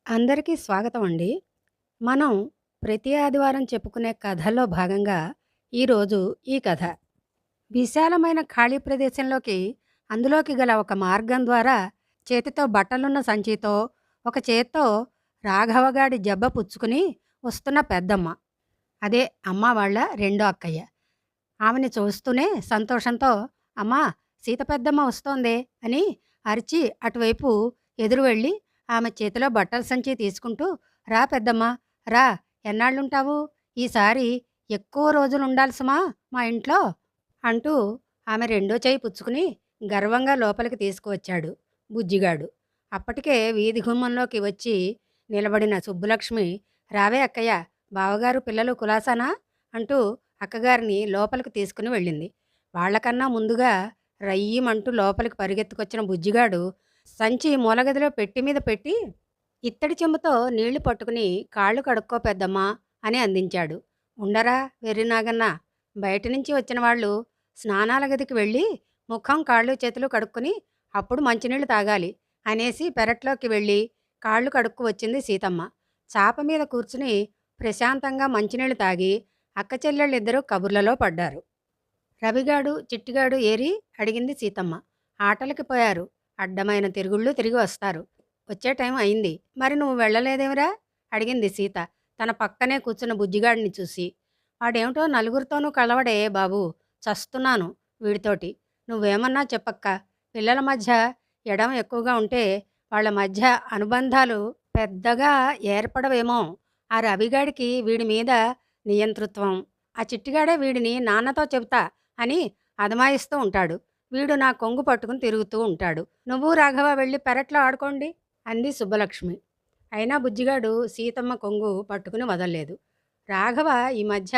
అందరికీ స్వాగతం అండి. మనం ప్రతి ఆదివారం చెప్పుకునే కథల్లో భాగంగా ఈరోజు ఈ కథ. విశాలమైన ఖాళీ ప్రదేశంలోకి అందులోకి గల ఒక మార్గం ద్వారా చేతితో బట్టలున్న సంచితో ఒక చేత్తో రాఘవగాడి జబ్బ పుచ్చుకుని వస్తున్న పెద్దమ్మ. అదే అమ్మ వాళ్ళ రెండో అక్కయ్య. ఆమెని చూస్తూనే సంతోషంతో "అమ్మా, సీత పెద్దమ్మ వస్తోందే" అని అరిచి అటువైపు ఎదురు వెళ్ళి ఆమె చేతిలో బట్టల సంచి తీసుకుంటూ "రా పెద్దమ్మా, రా, ఎన్నాళ్ళుంటావు? ఈసారి ఎక్కువ రోజులుండాలి సుమా మా ఇంట్లో" అంటూ ఆమె రెండో చెయ్యి పుచ్చుకుని గర్వంగా లోపలికి తీసుకువచ్చాడు బుజ్జిగాడు. అప్పటికే వీధి గుమ్మంలోకి వచ్చి నిలబడిన సుబ్బులక్ష్మి "రావే అక్కయ్య, బావగారు పిల్లలు కులాసానా?" అంటూ అక్కగారిని లోపలికి తీసుకుని వెళ్ళింది. వాళ్ళకన్నా ముందుగా రయ్యిమంటూ లోపలికి పరిగెత్తుకొచ్చిన బుజ్జిగాడు సంచి మూలగదిలో పెట్టి మీద పెట్టి ఇత్తడి చెంబుతో నీళ్లు పట్టుకుని "కాళ్ళు కడుక్కో పెద్దమ్మా" అని అందించాడు. "ఉండరా వెర్రినాగన్న, బయట నుంచి వచ్చిన వాళ్ళు స్నానాల గదికి వెళ్ళి ముఖం కాళ్ళు చేతులు కడుక్కుని అప్పుడు మంచినీళ్లు తాగాలి" అనేసి పెరట్లోకి వెళ్ళి కాళ్ళు కడుక్కు వచ్చింది సీతమ్మ. చాప మీద కూర్చుని ప్రశాంతంగా మంచినీళ్లు తాగి అక్క చెల్లెళ్ళిద్దరూ కబుర్లలో పడ్డారు. రవిగాడు చిట్టిగాడు ఏరి అడిగింది సీతమ్మ. "ఆటలకి పోయారు, అడ్డమైన తిరుగుళ్ళు తిరిగి వస్తారు. వచ్చే టైం అయింది. మరి నువ్వు వెళ్ళలేదేమిరా?" అడిగింది సీత తన పక్కనే కూర్చున్న బుజ్జిగాడిని చూసి. "వాడేమిటో నలుగురితోనూ కలవడే బాబు, చస్తున్నాను వీడితోటి. నువ్వేమన్నా చెప్పక్క. పిల్లల మధ్య ఎడం ఎక్కువగా ఉంటే వాళ్ళ మధ్య అనుబంధాలు పెద్దగా ఏర్పడవేమో. ఆ రవిగాడికి వీడి మీద నియంతృత్వం, ఆ చిట్టిగాడే వీడిని నాన్నతో చెబుతా అని అదమాయిస్తూ ఉంటాడు. వీడు నా కొంగు పట్టుకుని తిరుగుతూ ఉంటాడు. నువ్వు రాఘవ వెళ్ళి పెరట్లో ఆడుకోండి" అంది సుబ్బలక్ష్మి. అయినా బుజ్జిగాడు సీతమ్మ కొంగు పట్టుకుని వదల్లేదు. "రాఘవ ఈ మధ్య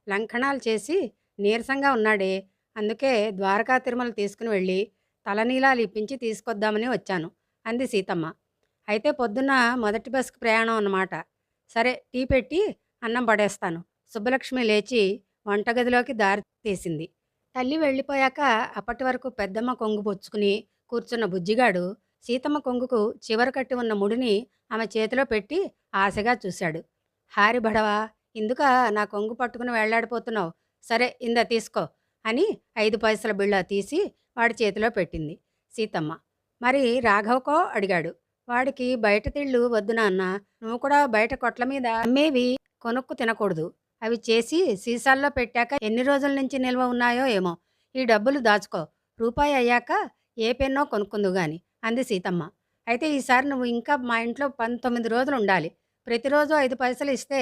లంకణాలు చేసి నీరసంగా ఉన్నాడే, అందుకే ద్వారకా తిరుమల తీసుకుని వెళ్ళి తలనీలాలు ఇప్పించి తీసుకొద్దామని వచ్చాను" అంది సీతమ్మ. "అయితే పొద్దున్న మొదటి బస్కి ప్రయాణం అన్నమాట. సరే, టీ పెట్టి అన్నం పడేస్తాను." సుబ్బలక్ష్మి లేచి వంటగదిలోకి దారి తీసింది. తల్లి వెళ్ళిపోయాక అప్పటి వరకు పెద్దమ్మ కొంగు పుచ్చుకుని కూర్చున్న బుజ్జిగాడు సీతమ్మ కొంగుకు చివర కట్టి ఉన్న ముడిని ఆమె చేతిలో పెట్టి ఆశగా చూశాడు. "హారి బడవా, ఇందుక నా కొంగు పట్టుకుని వేళ్లాడిపోతున్నావు? సరే, ఇందా తీసుకో" అని 5 పైసల బిళ్ళ తీసి వాడి చేతిలో పెట్టింది సీతమ్మ. "మరి రాఘవకో?" అడిగాడు. "వాడికి బయట తిళ్ళు వద్దు నాన్న. నువ్వు కూడా బయట కొట్ల మీద అమ్మేవి కొనుక్కు తినకూడదు. అవి చేసి సీసాల్లో పెట్టాక ఎన్ని రోజుల నుంచి నిల్వ ఉన్నాయో ఏమో. ఈ డబ్బులు దాచుకో. రూపాయి అయ్యాక ఏ పెన్నో కొనుక్కుందు గాని" అంది సీతమ్మ. "అయితే ఈసారి నువ్వు ఇంకా మా ఇంట్లో 19 రోజులు ఉండాలి. ప్రతిరోజు 5 పైసలు ఇస్తే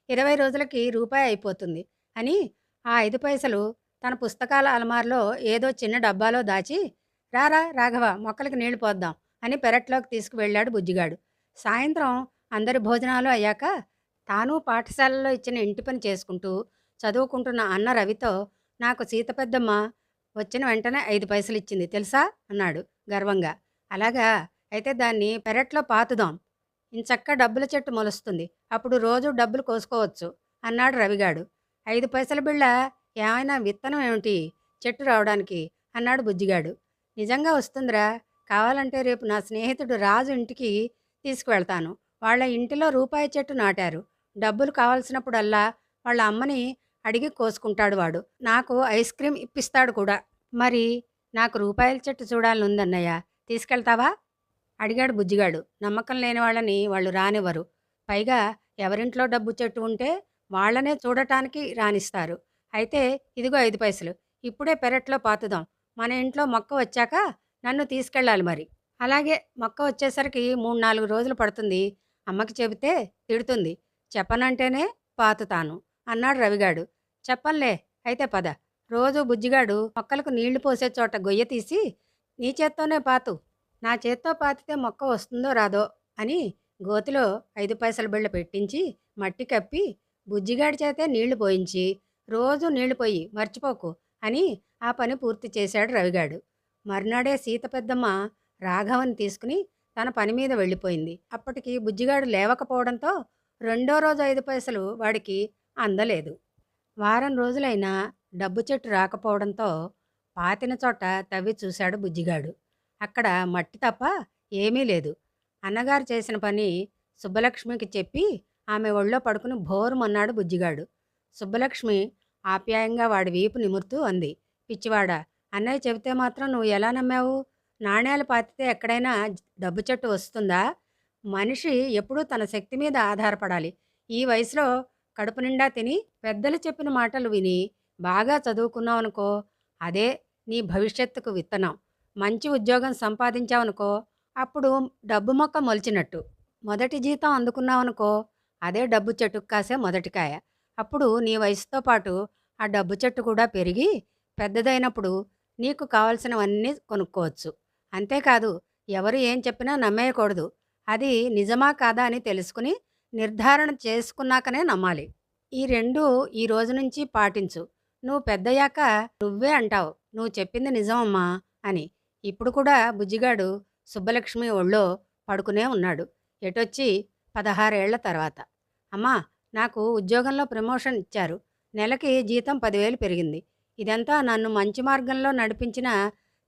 20 రోజులకి రూపాయి అయిపోతుంది" అని ఆ 5 పైసలు తన పుస్తకాల అలమారులో ఏదో చిన్న డబ్బాలో దాచి "రారా రాఘవ, మొక్కలకి నీళ్లు పోద్దాం" అని పెరట్లోకి తీసుకువెళ్ళాడు బుజ్జిగాడు. సాయంత్రం అందరి భోజనాలు అయ్యాక తాను పాఠశాలలో ఇచ్చిన ఇంటి పని చేసుకుంటూ చదువుకుంటున్న అన్న రవితో "నాకు సీత పెద్దమ్మ వచ్చిన వెంటనే 5 పైసలు ఇచ్చింది తెలుసా" అన్నాడు గర్వంగా. "అలాగా, అయితే దాన్ని పెరట్లో పాతుదాం. ఇంచక్క డబ్బుల చెట్టు మొలుస్తుంది. అప్పుడు రోజు డబ్బులు కోసుకోవచ్చు" అన్నాడు రవిగాడు. "5 పైసల బిళ్ళ ఏమైనా విత్తనం ఏమిటి చెట్టు రావడానికి?" అన్నాడు బుజ్జిగాడు. "నిజంగా వస్తుందిరా. కావాలంటే రేపు నా స్నేహితుడు రాజు ఇంటికి తీసుకువెళ్తాను. వాళ్ళ ఇంటిలో రూపాయి చెట్టు నాటారు. డబ్బులు కావాల్సినప్పుడల్లా వాళ్ళ అమ్మని అడిగి కోసుకుంటాడు వాడు. నాకు ఐస్ క్రీం ఇప్పిస్తాడు కూడా. మరి నాకు రూపాయల చెట్టు చూడాలనుందన్నయ్య, తీసుకెళ్తావా?" అడిగాడు బుజ్జిగాడు. నమ్మకం లేని వాళ్ళని వాళ్ళు రానివ్వరు. పైగా ఎవరింట్లో డబ్బు చెట్టు ఉంటే వాళ్ళనే చూడటానికి రానిస్తారు. "అయితే ఇదిగో 5 పైసలు. ఇప్పుడే పెరట్లో పాతుదాం. మన ఇంట్లో మొక్క వచ్చాక నన్ను తీసుకెళ్ళాలి మరి." "అలాగే, మొక్క వచ్చేసరికి 3, 4 రోజులు పడుతుంది. అమ్మకి చెబితే తిడుతుంది. చెప్పనంటేనే పాతుతాను" అన్నాడు రవిగాడు. "చెప్పంలే, అయితే పద. రోజు బుజ్జిగాడు మొక్కలకు నీళ్లు పోసే చోట గొయ్య తీసి నీ చేత్తోనే పాతు. నా చేత్తో పాతితే మొక్క వస్తుందో రాదో" అని గోతిలో 5 పైసల బిళ్ళ పెట్టించి మట్టి కప్పి బుజ్జిగాడి చేతే నీళ్లు పోయించి "రోజు నీళ్లు పోయి మర్చిపోకు" అని ఆ పని పూర్తి చేశాడు రవిగాడు. మర్నాడే సీత పెద్దమ్మ రాఘవని తీసుకుని తన పని మీద వెళ్ళిపోయింది. అప్పటికి బుజ్జిగాడు లేవకపోవడంతో రెండో రోజు 5 పైసలు వాడికి అందలేదు. వారం రోజులైనా డబ్బు చెట్టు రాకపోవడంతో పాతిన చోట తవ్వి చూశాడు బుజ్జిగాడు. అక్కడ మట్టి తప్ప ఏమీ లేదు. అన్నగారు చేసిన పని సుబ్బలక్ష్మికి చెప్పి ఆమె ఒళ్ళో పడుకుని భోరుమన్నాడు బుజ్జిగాడు. సుబ్బలక్ష్మి ఆప్యాయంగా వాడి వీపు నిమురుతూ అంది. పిచ్చివాడా, అన్నయ్య చెబితే మాత్రం నువ్వు ఎలా నమ్మావు? నాణేలు పాతితే ఎక్కడైనా డబ్బు చెట్టు వస్తుందా? మనిషి ఎప్పుడూ తన శక్తి మీద ఆధారపడాలి. ఈ వయసులో కడుపు నిండా తిని పెద్దలు చెప్పిన మాటలు విని బాగా చదువుకున్నావనుకో, అదే నీ భవిష్యత్తుకు విత్తనం. మంచి ఉద్యోగం సంపాదించావనుకో, అప్పుడు డబ్బు మొక్క మొలిచినట్టు. మొదటి జీతం అందుకున్నావనుకో, అదే డబ్బు చెట్టుకు కాసే మొదటి కాయ. అప్పుడు నీ వయసుతో పాటు ఆ డబ్బు చెట్టు కూడా పెరిగి పెద్దదైనప్పుడు నీకు కావలసినవన్నీ కొనుక్కోవచ్చు. అంతేకాదు, ఎవరు ఏం చెప్పినా నమ్మేయకూడదు. అది నిజమా కాదా అని తెలుసుకుని నిర్ధారణ చేసుకున్నాకనే నమ్మాలి. ఈ రెండు ఈ రోజు నుంచి పాటించు. నువ్వు పెద్దయ్యాక నువ్వే అంటావు, నువ్వు చెప్పింది నిజమమ్మా అని. ఇప్పుడు కూడా బుజ్జిగాడు సుబ్బలక్ష్మి ఒళ్ళో పడుకునే ఉన్నాడు. ఎటొచ్చి 16 ఏళ్ల తర్వాత. అమ్మా, నాకు ఉద్యోగంలో ప్రమోషన్ ఇచ్చారు. నెలకి జీతం 10,000 పెరిగింది. ఇదంతా నన్ను మంచి మార్గంలో నడిపించిన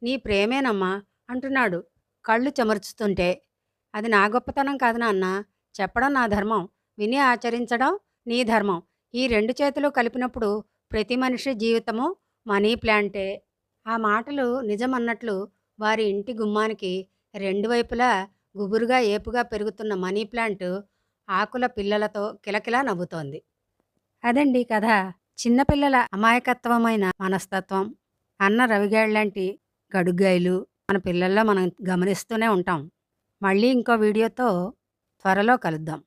నీ ప్రేమేనమ్మా అంటున్నాడు కళ్ళు చెమర్చుతుంటే. అది నా గొప్పతనం కాదు నాన్న, చెప్పడం నా ధర్మం, విని ఆచరించడం నీ ధర్మం. ఈ రెండు చేతులు కలిపినప్పుడు ప్రతి మనిషి జీవితము మనీ ప్లాంటే. ఆ మాటలు నిజమన్నట్లు వారి ఇంటి గుమ్మానికి రెండు వైపులా గుబురుగా ఏపుగా పెరుగుతున్న మనీ ప్లాంట్ ఆకుల పిల్లలతో కిలకిలా నవ్వుతోంది. అదండి కథ. చిన్నపిల్లల అమాయకత్వమైన మనస్తత్వం, అన్న రవిగాళ్ళంటి గడుగ్గాయలు మన పిల్లల్లో మనం గమనిస్తూనే ఉంటాం. మళ్ళీ ఇంకో వీడియోతో త్వరలో కలుద్దాం.